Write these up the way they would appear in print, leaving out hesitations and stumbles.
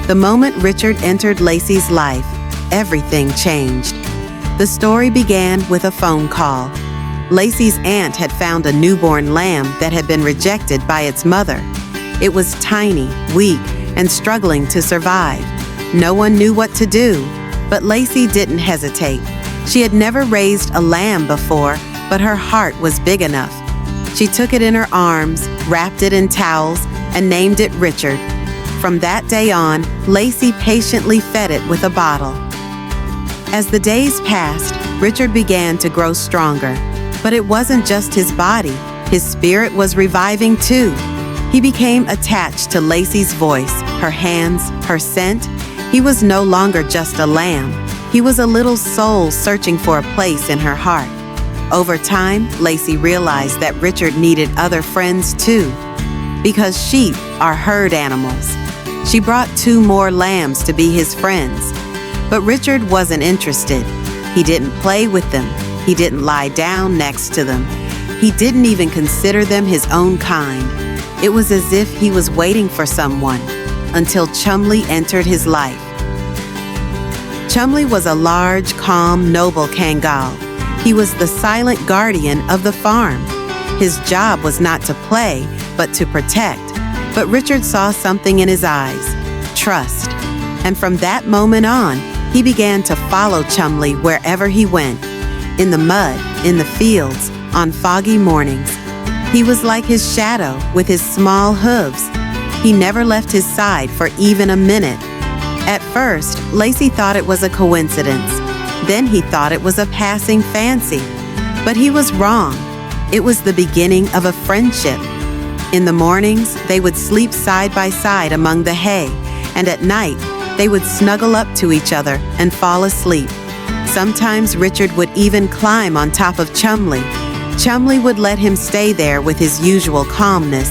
The moment Richard entered Lacey's life, everything changed. The story began with a phone call. Lacey's aunt had found a newborn lamb that had been rejected by its mother. It was tiny, weak, and struggling to survive. No one knew what to do, but Lacey didn't hesitate. She had never raised a lamb before, but her heart was big enough. She took it in her arms, wrapped it in towels, and named it Richard. From that day on, Lacey patiently fed it with a bottle. As the days passed, Richard began to grow stronger. But it wasn't just his body. His spirit was reviving too. He became attached to Lacey's voice, her hands, her scent. He was no longer just a lamb. He was a little soul searching for a place in her heart. Over time, Lacey realized that Richard needed other friends too, because sheep are herd animals. She brought 2 more lambs to be his friends. But Richard wasn't interested. He didn't play with them. He didn't lie down next to them. He didn't even consider them his own kind. It was as if he was waiting for someone, until Chumley entered his life. Chumley was a large, calm, noble Kangal. He was the silent guardian of the farm. His job was not to play, but to protect. But Richard saw something in his eyes: trust. And from that moment on, he began to follow Chumley wherever he went. In the mud, in the fields, on foggy mornings. He was like his shadow with his small hooves. He never left his side for even a minute. At first, Lacey thought it was a coincidence. Then he thought it was a passing fancy. But he was wrong. It was the beginning of a friendship. In the mornings, they would sleep side by side among the hay, and at night, they would snuggle up to each other and fall asleep. Sometimes Richard would even climb on top of Chumley. Chumley would let him stay there with his usual calmness.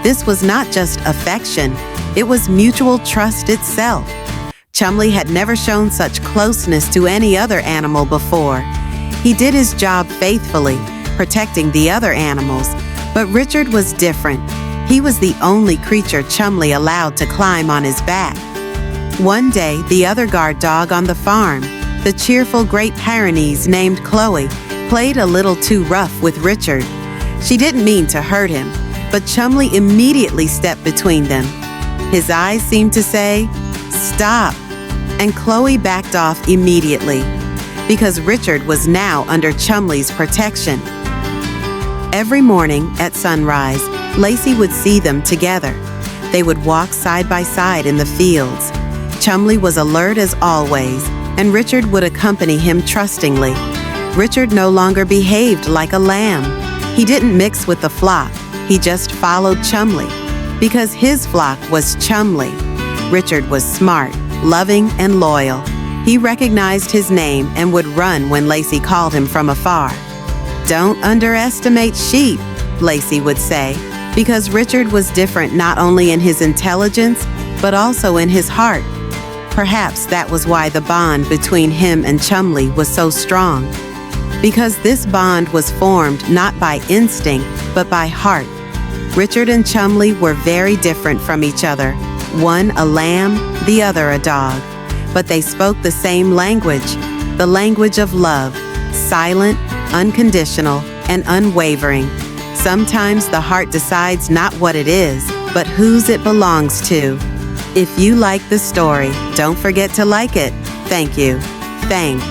This was not just affection, it was mutual trust itself. Chumley had never shown such closeness to any other animal before. He did his job faithfully, protecting the other animals, but Richard was different. He was the only creature Chumley allowed to climb on his back. One day, the other guard dog on the farm, the cheerful Great Pyrenees named Chloe, played a little too rough with Richard. She didn't mean to hurt him, but Chumley immediately stepped between them. His eyes seemed to say, "Stop," and Chloe backed off immediately, because Richard was now under Chumley's protection. Every morning at sunrise, Lacey would see them together. They would walk side by side in the fields. Chumley was alert as always, and Richard would accompany him trustingly. Richard no longer behaved like a lamb. He didn't mix with the flock. He just followed Chumley, because his flock was Chumley. Richard was smart, loving, and loyal. He recognized his name and would run when Lacey called him from afar. "Don't underestimate sheep," Lacey would say, because Richard was different not only in his intelligence, but also in his heart. Perhaps that was why the bond between him and Chumley was so strong, because this bond was formed not by instinct, but by heart. Richard and Chumley were very different from each other, one a lamb, the other a dog, but they spoke the same language, the language of love, silent, unconditional, and unwavering. Sometimes the heart decides not what it is, but whose it belongs to. If you like the story, don't forget to like it. Thank you. Thank